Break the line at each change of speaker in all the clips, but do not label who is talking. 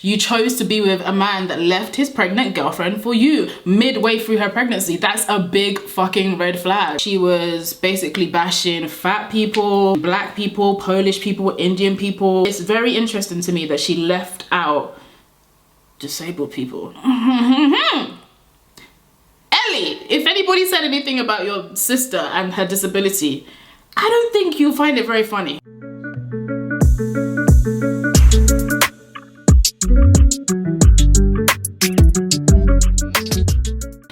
You chose to be with a man that left his pregnant girlfriend for you midway through her pregnancy. That's a big fucking red flag. She was basically bashing fat people, black people, Polish people, Indian people. It's very interesting to me that she left out disabled people. Ellie, if anybody said anything about your sister and her disability, I don't think you'll find it very funny.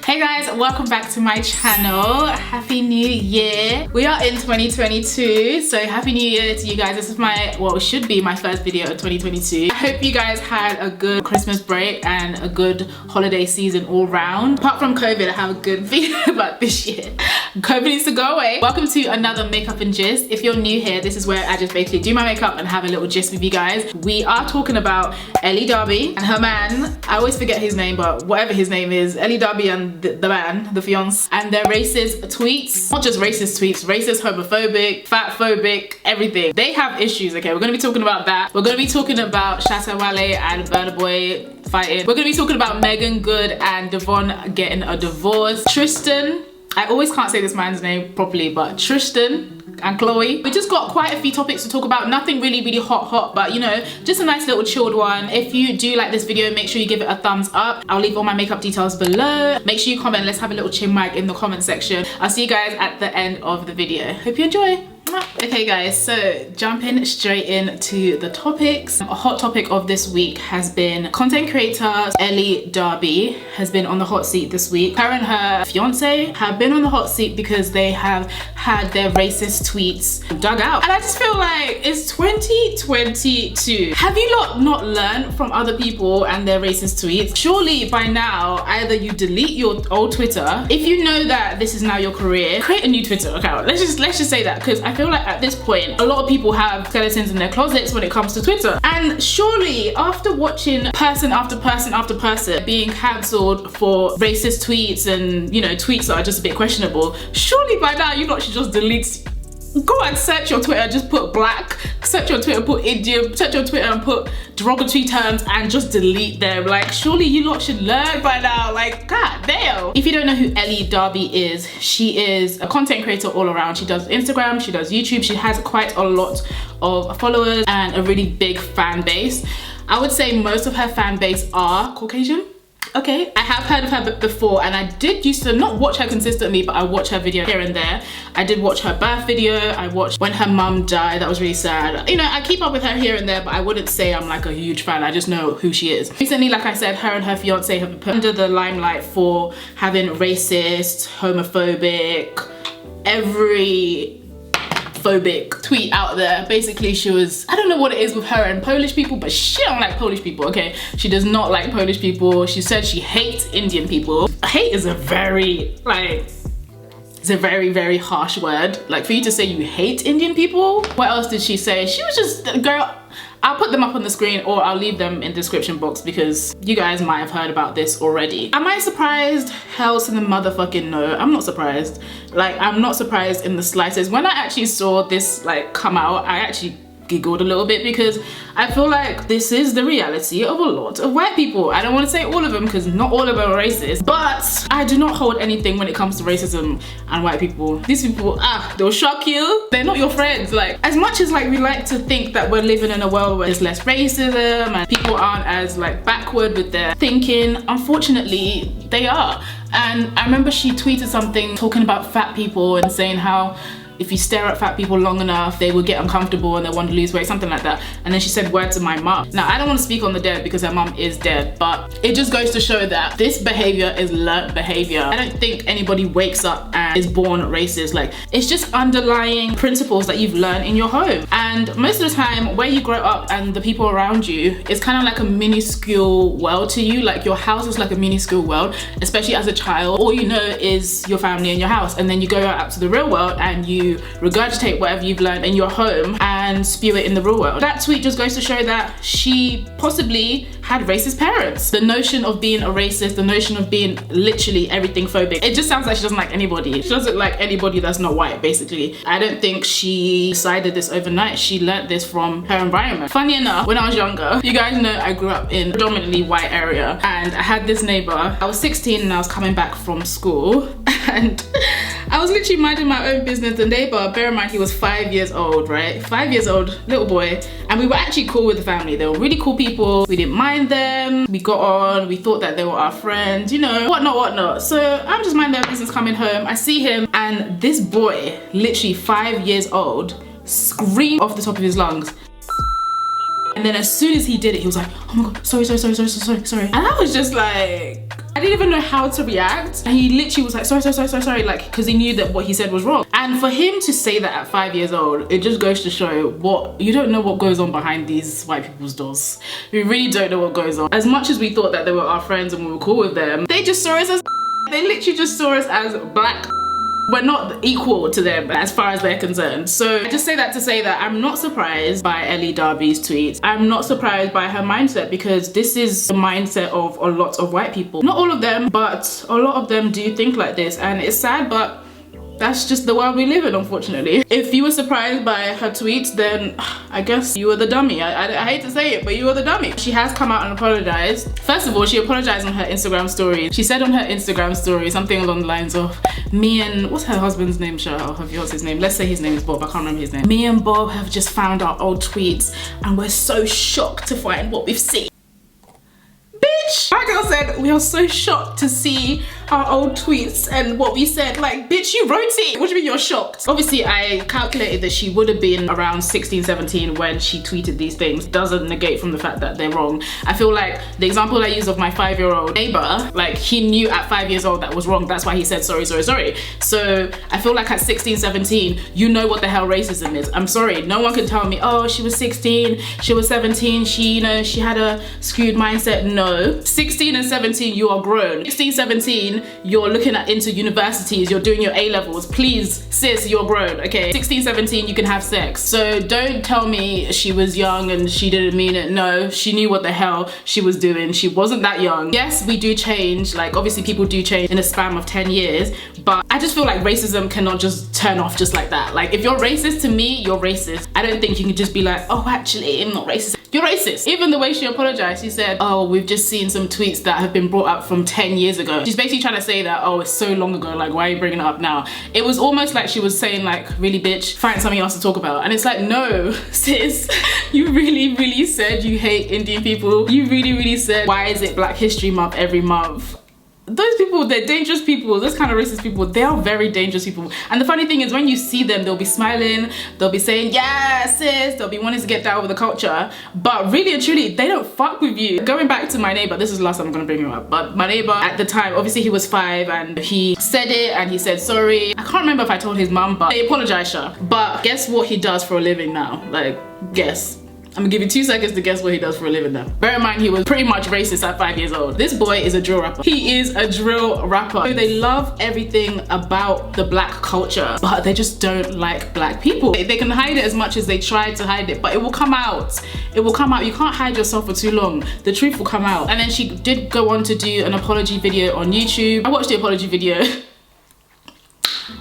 Hey guys, welcome back to my channel. Happy New Year. We are in 2022, so Happy New Year to you guys. This is my, well, it should be my first video of 2022. I hope you guys had a good Christmas break and a good holiday season all round. Apart from COVID, I have a good video about this year. COVID needs to go away. Welcome to another makeup and gist. If you're new here, this is where I just basically do my makeup and have a little gist with you guys. We are talking about Ellie Darby and her man. I always forget his name, but whatever his name is, Ellie Darby and the man, the fiance, and their racist tweets. Not just racist tweets, racist, homophobic, fatphobic, everything. They have issues, okay? We're gonna be talking about that. We're gonna be talking about Shatta Wale and Burna fighting. We're gonna be talking about Meagan Good and Devon getting a divorce. Tristan, I always can't say this man's name properly, but Tristan and Chloe. We just got quite a few topics to talk about. Nothing really hot, but you know, just a nice little chilled one. If you do like this video, make sure you give it a thumbs up. I'll leave all my makeup details below. Make sure you comment. Let's have a little chinwag in the comment section. I'll see you guys at the end of the video. Hope you enjoy. Okay guys, so jumping straight into the topics. A hot topic of this week has been content creator Ellie Darby has been on the hot seat this week. Her and her fiance have been on the hot seat because they have had their racist tweets dug out. And I just feel like it's 2022. Have you not learned from other people and their racist tweets? Surely by now, either you delete your old Twitter. If you know that this is now your career, create a new Twitter account. Let's just say that, because I feel like at this point a lot of people have skeletons in their closets when it comes to Twitter, and surely after watching person after person after person being cancelled for racist tweets and, you know, tweets that are just a bit questionable, surely by now you lot should just delete. Go and search your Twitter, just put black, search your Twitter, put Indian, search your Twitter and put derogatory terms and just delete them. Like, surely you lot should learn by now. Like, god damn. If you don't know who Ellie Darby is, she is a content creator all around. She does Instagram, she does YouTube, she has quite a lot of followers and a really big fan base. I would say most of her fan base are Caucasian. Okay, I have heard of her before, and I did used to not watch her consistently, but I watch her video here and there. I did watch her birth video. I watched when her mum died. That was really sad. You know, I keep up with her here and there, but I wouldn't say I'm like a huge fan. I just know who she is. Recently, like I said, her and her fiance have been put under the limelight for having racist, homophobic, every phobic tweet out there. Basically, she was, I don't know what it is with her and Polish people, but she don't like Polish people, okay? She does not like Polish people. She said she hates Indian people. Hate is a very, like, it's a very harsh word. Like, for you to say you hate Indian people. What else did she say? She was just, girl, I'll put them up on the screen or I'll leave them in the description box because you guys might have heard about this already. Am I surprised? Hell to the motherfucking no. I'm not surprised. Like, I'm not surprised in the slightest. When I actually saw this like come out, I actually giggled a little bit because I feel like this is the reality of a lot of white people. I don't want to say all of them because not all of them are racist, but I do not hold anything when it comes to racism and white people. These people, they'll shock you. They're not your friends. Like, as much as like we like to think that we're living in a world where there's less racism and people aren't as like backward with their thinking, unfortunately they are. And I remember she tweeted something talking about fat people and saying how if you stare at fat people long enough, they will get uncomfortable and they want to lose weight, something like that. And then she said words to my mum. Now, I don't want to speak on the dead because her mum is dead, but it just goes to show that this behavior is learnt behavior. I don't think anybody wakes up and is born racist. Like, it's just underlying principles that you've learned in your home. And most of the time, where you grow up and the people around you, it's kind of like a minuscule world to you. Like, your house is like a minuscule world, especially as a child. All you know is your family and your house. And then you go out to the real world and you regurgitate whatever you've learned in your home and spew it in the real world. That tweet just goes to show that she possibly had racist parents. The notion of being a racist, the notion of being literally everything phobic, it just sounds like she doesn't like anybody. She doesn't like anybody that's not white, basically. I don't think she decided this overnight. She learned this from her environment. Funny enough, when I was younger, you guys know I grew up in a predominantly white area, and I had this neighbor. I was 16 and I was coming back from school, and I was literally minding my own business. The neighbor, bear in mind he was 5 years old, right? 5 years old, little boy. And we were actually cool with the family. They were really cool people. We didn't mind them. We got on. We thought that they were our friends, you know, whatnot. So I'm just minding my business coming home. I see him, and this boy, literally 5 years old, screamed off the top of his lungs. And then as soon as he did it, he was like, oh my God, sorry. And I was just like, I didn't even know how to react. And he literally was like, sorry, like, because he knew that what he said was wrong. And for him to say that at 5 years old, it just goes to show what, you don't know what goes on behind these white people's doors. We really don't know what goes on. As much as we thought that they were our friends and we were cool with them, they just saw us as, they literally just saw us as black. We're not equal to them as far as they're concerned. So I just say that to say that I'm not surprised by Ellie Darby's tweets. I'm not surprised by her mindset, because this is the mindset of a lot of white people. Not all of them, but a lot of them do think like this, and it's sad, but that's just the world we live in, unfortunately. If you were surprised by her tweets, then I guess you were the dummy. I hate to say it, but you were the dummy. She has come out and apologized. First of all, she apologized on her Instagram story. She said on her Instagram story something along the lines of, me and, what's her husband's name, Shatta? What's his name? Let's say his name is Bob, I can't remember his name. Me and Bob have just found our old tweets and we're so shocked to find what we've seen. Bitch! My girl said, we are so shocked to see our old tweets and what we said. Like, bitch, you wrote it. What do you mean you're shocked? Obviously, I calculated that she would have been around 16, 17 when she tweeted these things. Doesn't negate from the fact that they're wrong. I feel like the example I use of my 5-year-old neighbor, like, he knew at 5 years old that was wrong. That's why he said sorry. So I feel like at 16, 17, you know what the hell racism is. I'm sorry, no one can tell me, oh, she was 16, she was 17, she, you know, she had a skewed mindset. No, 16 and 17, you are grown. 16, 17, you're looking at into universities, you're doing your A-levels. Please, sis, you're grown, okay? 16, 17, you can have sex. So don't tell me she was young and she didn't mean it. No, she knew what the hell she was doing. She wasn't that young. Yes, we do change. Like, obviously people do change in a span of 10 years, but I just feel like racism cannot just turn off just like that. Like, if you're racist to me, you're racist. I don't think you can just be like, oh, actually, I'm not racist. You're racist. Even the way she apologized, she said, oh, we've just seen some tweets that have been brought up from 10 years ago. She's basically trying to say that, oh, it's so long ago, like, why are you bringing it up now? It was almost like she was saying, like, really, bitch, find something else to talk about. And it's like, no, sis, you really said you hate Indian people. You really said, why is it Black History Month every month? Those people, they're dangerous people. Those kind of racist people, they are very dangerous people. And the funny thing is, when you see them, they'll be smiling, they'll be saying, yeah, sis, they'll be wanting to get down with the culture. But really and truly, they don't fuck with you. Going back to my neighbor, this is the last time I'm gonna bring him up, but my neighbor at the time, obviously he was 5 and he said it and he said sorry. I can't remember if I told his mum, but he apologized, sure. But guess what he does for a living now? Like, guess. I'm gonna give you 2 seconds to guess what he does for a living now. Bear in mind, he was pretty much racist at 5 years old. This boy is a drill rapper. He is a drill rapper. So they love everything about the black culture, but they just don't like black people. They can hide it as much as they try to hide it, but it will come out. It will come out. You can't hide yourself for too long. The truth will come out. And then she did go on to do an apology video on YouTube. I watched the apology video.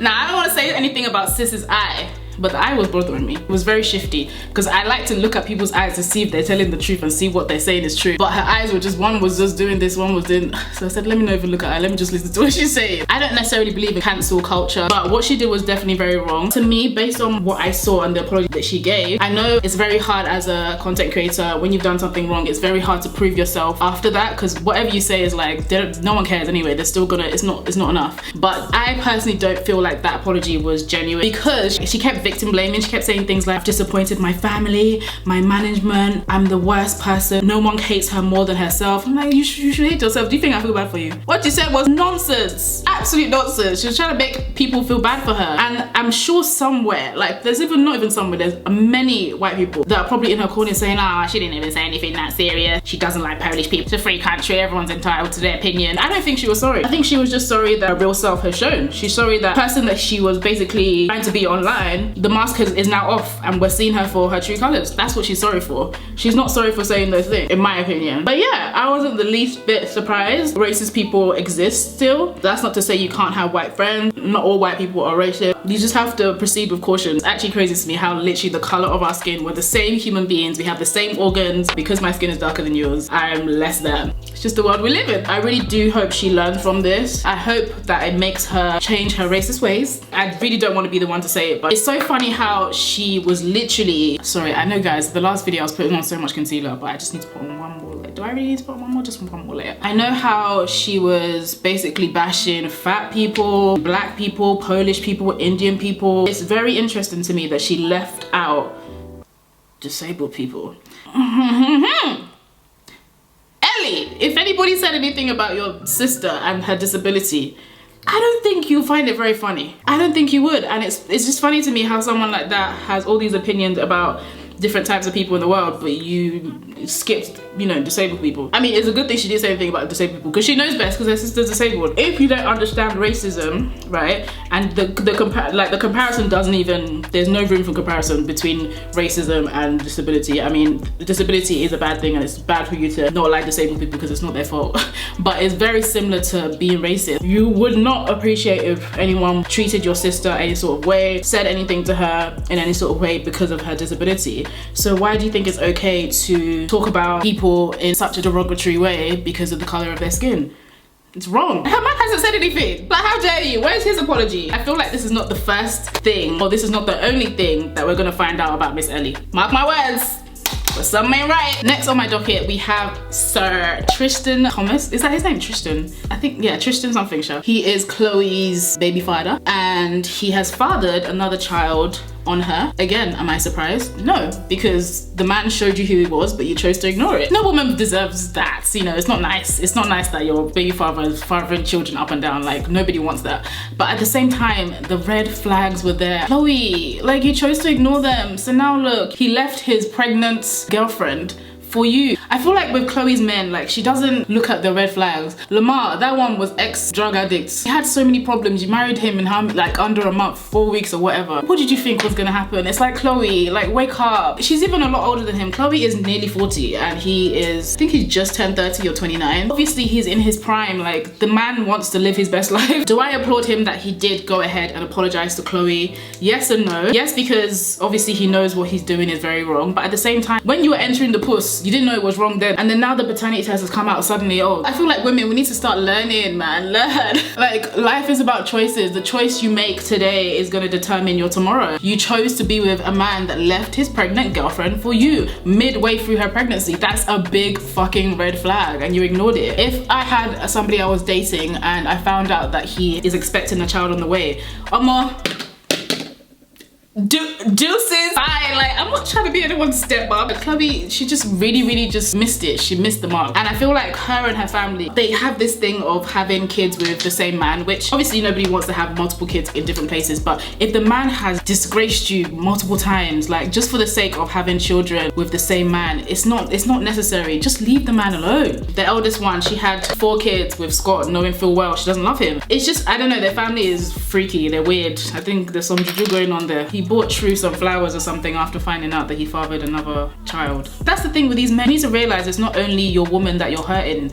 Now, I don't want to say anything about Sis's eye, but the eye was bothering me. It was very shifty because I like to look at people's eyes to see if they're telling the truth and see what they're saying is true. But her eyes were just, one was just doing this, one was doing, so I said, let me not even look at her, let me just listen to what she's saying. I don't necessarily believe in cancel culture, but what she did was definitely very wrong. To me, based on what I saw and the apology that she gave, I know it's very hard as a content creator, when you've done something wrong, it's very hard to prove yourself after that, because whatever you say is like, no one cares anyway, they're still gonna, it's not enough. But I personally don't feel like that apology was genuine because she kept victim blaming. She kept saying things like, I've disappointed my family, my management, I'm the worst person, no one hates her more than herself. I'm like, you should hate yourself. Do you think I feel bad for you? What you said was nonsense, absolute nonsense. She was trying to make people feel bad for her. And I'm sure somewhere, like there's even, not even somewhere, there's many white people that are probably in her corner saying, ah, she didn't even say anything that serious. She doesn't like Polish people. It's a free country, everyone's entitled to their opinion. I don't think she was sorry. I think she was just sorry that her real self has shown. She's sorry that the person that she was basically trying to be online the mask is now off and we're seeing her for her true colors. That's what she's sorry for. She's not sorry for saying those things, in my opinion. But yeah, I wasn't the least bit surprised. Racist people exist still. That's not to say you can't have white friends. Not all white people are racist. You just have to proceed with caution. It's actually crazy to me how literally the color of our skin, we're the same human beings, we have the same organs. Because my skin is darker than yours, I am less than. It's just the world we live in. I really do hope she learns from this. I hope that it makes her change her racist ways. I really don't want to be the one to say it, but it's so funny how she was literally, sorry, I know guys, the last video I was putting on so much concealer, but I just need to put on one more layer. Do I really need to put on one more? Just one more layer. I know how she was basically bashing fat people, black people, Polish people, Indian people. It's very interesting to me that she left out disabled people. Ellie, if anybody said anything about your sister and her disability, I don't think you'll find it very funny. I don't think you would. And it's just funny to me how someone like that has all these opinions about different types of people in the world, but you skipped, you know, disabled people. I mean, it's a good thing she didn't say anything about disabled people because she knows best because her sister's disabled. If you don't understand racism, right, and the comparison doesn't even, there's no room for comparison between racism and disability. I mean, disability is a bad thing and it's bad for you to not like disabled people because it's not their fault. But it's very similar to being racist. You would not appreciate if anyone treated your sister any sort of way, said anything to her in any sort of way because of her disability. So why do you think it's okay to talk about people in such a derogatory way because of the color of their skin? It's wrong. Her man hasn't said anything. Like, how dare you? Where's his apology? I feel like this is not the first thing, or this is not the only thing that we're gonna find out about Miss Ellie. Mark my words. But something ain't right. Next on my docket, we have Sir Tristan Thomas. Is that his name? Tristan? I think, yeah, Tristan something, sure. He is Chloe's baby father, and he has fathered another child on her. Again, am I surprised? No, because the man showed you who he was, but you chose to ignore it. No woman deserves that, you know, it's not nice. It's not nice that your baby father is fathering children up and down, like nobody wants that. But at the same time, the red flags were there. Chloe, like you chose to ignore them. So now look, he left his pregnant girlfriend for you. I feel like with Chloe's men, like she doesn't look at the red flags. Lamar, that one was ex-drug addict. He had so many problems. You married him in how, like under a month, 4 weeks or whatever. What did you think was gonna happen? It's like, Chloe, like wake up. She's even a lot older than him. Chloe is nearly 40 and he is, I think he's just turned 30 or 29. Obviously he's in his prime. Like the man wants to live his best life. Do I applaud him that he did go ahead and apologize to Chloe? Yes and no. Yes, because obviously he knows what he's doing is very wrong. But at the same time, when you were entering the puss, you didn't know it was wrong then, and then now the paternity test has come out suddenly. Oh, I feel like women, we need to start learning, man. Learn. Like life is about choices. The choice you make today is going to determine your tomorrow. You chose to be with a man that left his pregnant girlfriend for you midway through her pregnancy. That's a big fucking red flag and you ignored it. If I had somebody I was dating and I found out that he is expecting a child on the way, deuces. Like, I'm not trying to be anyone's stepmom, but Chloe, she just really just missed it. She missed the mark. And I feel like her and her family, they have this thing of having kids with the same man, which obviously nobody wants to have multiple kids in different places. But if the man has disgraced you multiple times, like just for the sake of having children with the same man, it's not necessary. Just leave the man alone. The eldest one, she had 4 kids with Scott, knowing full well she doesn't love him. It's just, I don't know, their family is freaky, they're weird. I think there's some juju going on there. He bought True some flowers or something after finding out that he fathered another child. That's the thing with these men. You need to realize it's not only your woman that you're hurting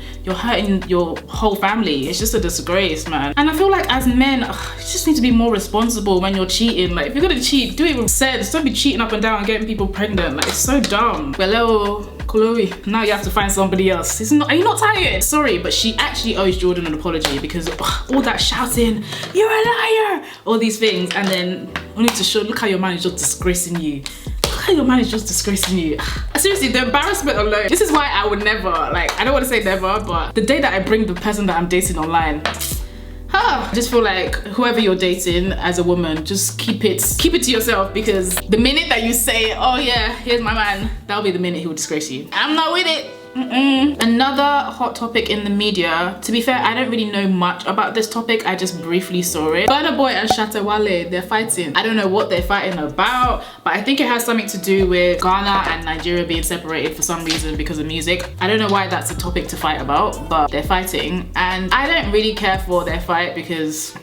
your whole family. It's just a disgrace, man. And I feel like as men, you just need to be more responsible when you're cheating. Like if you're gonna cheat, do it with sense. Don't be cheating up and down and getting people pregnant. Like it's so dumb. Hello, Chloe, now you have to find somebody else. Are you not tired? Sorry, but she actually owes Jordan an apology because all that shouting, you're a liar, all these things, and then only to show, look how your man is just disgracing you. Look how your man is just disgracing you. Seriously, the embarrassment alone. This is why I would never, like, I don't want to say never, but the day that I bring the person that I'm dating online, I just feel like whoever you're dating as a woman, just keep it to yourself, because the minute that you say, oh yeah, here's my man, that'll be the minute he will disgrace you. I'm not with it. Another hot topic in the media. To be fair, I don't really know much about this topic. I just briefly saw it. Burna Boy and Shatta Wale, they're fighting. I don't know what they're fighting about, but I think it has something to do with Ghana and Nigeria being separated for some reason because of music. I don't know why that's a topic to fight about, but they're fighting, and I don't really care for their fight because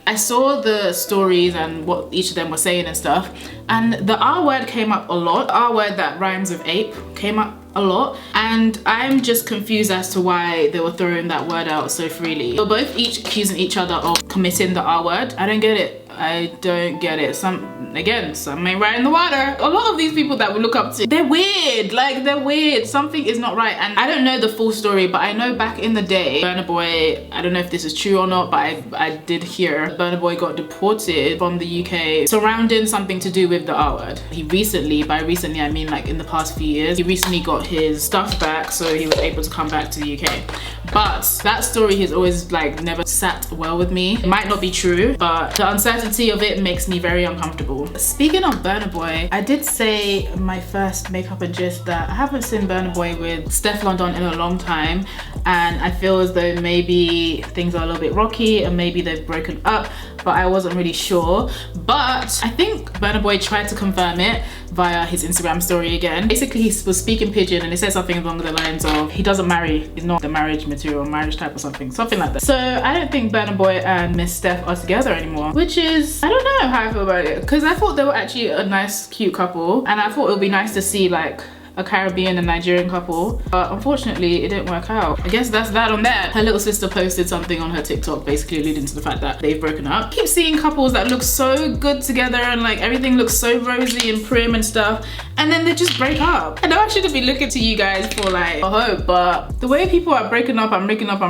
I saw the stories and what each of them were saying and stuff, and the R word came up a lot. The R word that rhymes with ape came up a lot, and I'm just confused as to why they were throwing that word out so freely. They were both each accusing each other of committing the R word. I don't get it. I don't get it. Some ain't right in the water. A lot of these people that we look up to, they're weird. Like, they're weird. Something is not right. And I don't know the full story, but I know back in the day, Burna Boy, I don't know if this is true or not, but I did hear Burna Boy got deported from the UK surrounding something to do with the R word. He recently, by recently I mean like in the past few years, he recently got his stuff back, so he was able to come back to the UK. But that story has always like never sat well with me. It might not be true, but the uncertainty of it makes me very uncomfortable. Speaking of Burna Boy, I did say in my first makeup and gist that I haven't seen Burna Boy with Steph London in a long time, and I feel as though maybe things are a little bit rocky and maybe they've broken up, but I wasn't really sure. But I think Burna Boy tried to confirm it via his Instagram story again. Basically, he was speaking pidgin and he said something along the lines of he doesn't marry, he's not the marriage material, marriage type or something like that. So I don't think Burna Boy and Miss Steph are together anymore, which is, I don't know how I feel about it, because I thought they were actually a nice, cute couple, and I thought it would be nice to see like a Caribbean and Nigerian couple, but unfortunately it didn't work out. I guess that's that on that. Her little sister posted something on her TikTok basically alluding to the fact that they've broken up. Keep seeing couples that look so good together and like everything looks so rosy and prim and stuff, and then they just break up. I know I shouldn't be looking to you guys for like a hope, but the way people are breaking up and making up,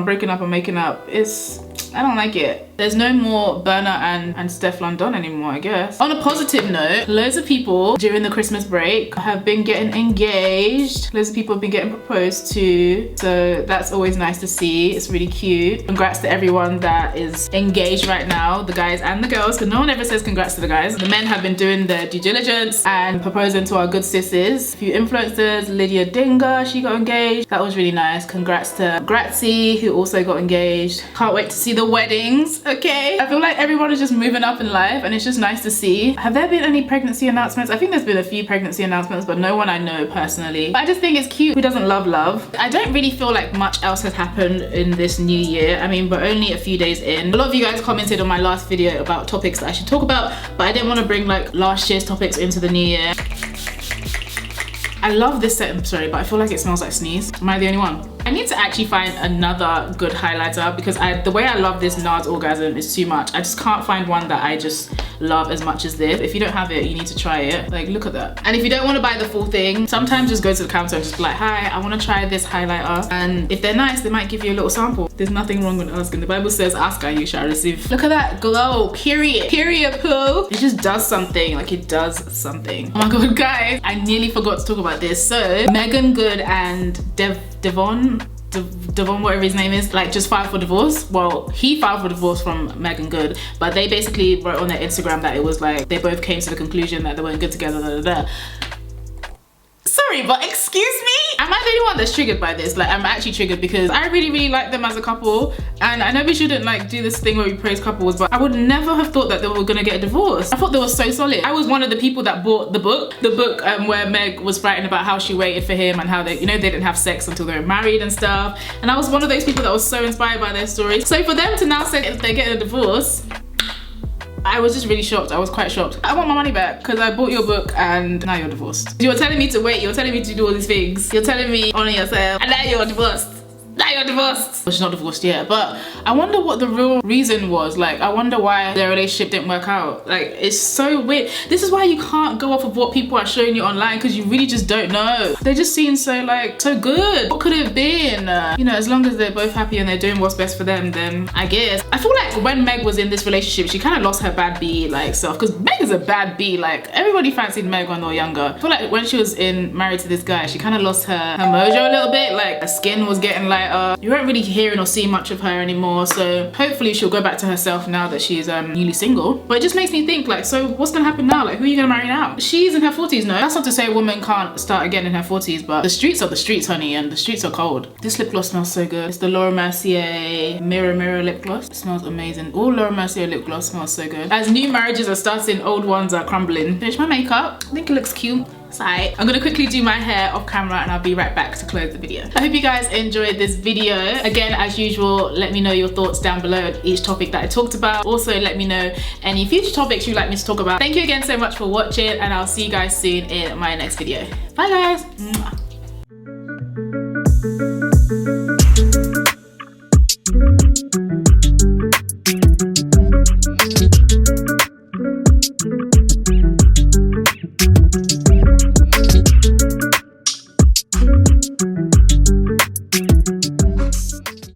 I don't like it. There's no more Burna and Steph London anymore, I guess. On a positive note, loads of people during the Christmas break have been getting engaged. Loads of people have been getting proposed to. So that's always nice to see. It's really cute. Congrats to everyone that is engaged right now, the guys and the girls, because no one ever says congrats to the guys. The men have been doing their due diligence and proposing to our good sisters. A few influencers, Lydia Dinga, she got engaged. That was really nice. Congrats to Grazzi, who also got engaged. Can't wait to see the weddings. Okay, I feel like everyone is just moving up in life and it's just nice to see. Have there been any pregnancy announcements? I think there's been a few pregnancy announcements, but no one I know personally. But I just think it's cute. Who doesn't love love? I don't really feel like much else has happened in this new year. I mean, we're only a few days in. A lot of you guys commented on my last video about topics that I should talk about, but I didn't want to bring like last year's topics into the new year. I love this set, I'm sorry, but I feel like it smells like sneeze. Am I the only one? I need to actually find another good highlighter because the way I love this Nars Orgasm is too much. I just can't find one that I just love as much as this. If you don't have it, you need to try it. Like, look at that. And if you don't want to buy the full thing, sometimes just go to the counter and just be like, hi, I want to try this highlighter. And if they're nice, they might give you a little sample. There's nothing wrong with asking. The Bible says, ask and you shall receive. Look at that glow, period. Period, poo. It just does something, like it does something. Oh my God, guys, I nearly forgot to talk about this. So Meagan Good and Devon, whatever his name is, like just filed for divorce. Well, he filed for divorce from Meagan Good, but they basically wrote on their Instagram that it was like they both came to the conclusion that they weren't good together. Sorry, but excuse me? Am I the only one that's triggered by this? Like, I'm actually triggered because I really like them as a couple, and I know we shouldn't like do this thing where we praise couples, but I would never have thought that they were gonna get a divorce. I thought they were so solid. I was one of the people that bought the book where Meg was writing about how she waited for him and how they, you know, they didn't have sex until they were married and stuff. And I was one of those people that was so inspired by their stories. So for them to now say that they're getting a divorce, I was just really shocked. I was quite shocked. I want my money back because I bought your book and now you're divorced. You're telling me to wait. You're telling me to do all these things. You're telling me honor yourself and now you're divorced. Now you're divorced. Well, she's not divorced yet, but I wonder what the real reason was. Like, I wonder why their relationship didn't work out. Like, it's so weird. This is why you can't go off of what people are showing you online because you really just don't know. They just seem so like, so good. What could it have been? You know, as long as they're both happy and they're doing what's best for them, then I guess. I feel like when Meg was in this relationship, she kind of lost her bad B like self, because Meg is a bad B. Like, everybody fancied Meg when they were younger. I feel like when she was married to this guy, she kind of lost her mojo a little bit. Like, her skin was getting lighter. You weren't really hearing or seeing much of her anymore, so hopefully she'll go back to herself now that she's newly single. But it just makes me think, like, so what's gonna happen now? Like, who are you gonna marry now? She's in her 40s, no? That's not to say a woman can't start again in her 40s, but the streets are the streets, honey, and the streets are cold. This lip gloss smells so good. It's the Laura Mercier Mirror lip gloss. It smells amazing. All Laura Mercier lip gloss smells so good. As new marriages are starting, old ones are crumbling. Finish my makeup. I think it looks cute. Sorry. I'm gonna quickly do my hair off camera and I'll be right back to close the video. I hope you guys enjoyed this video. Again, as usual, let me know your thoughts down below on each topic that I talked about. Also, let me know any future topics you'd like me to talk about. Thank you again so much for watching, and I'll see you guys soon in my next video. Bye guys.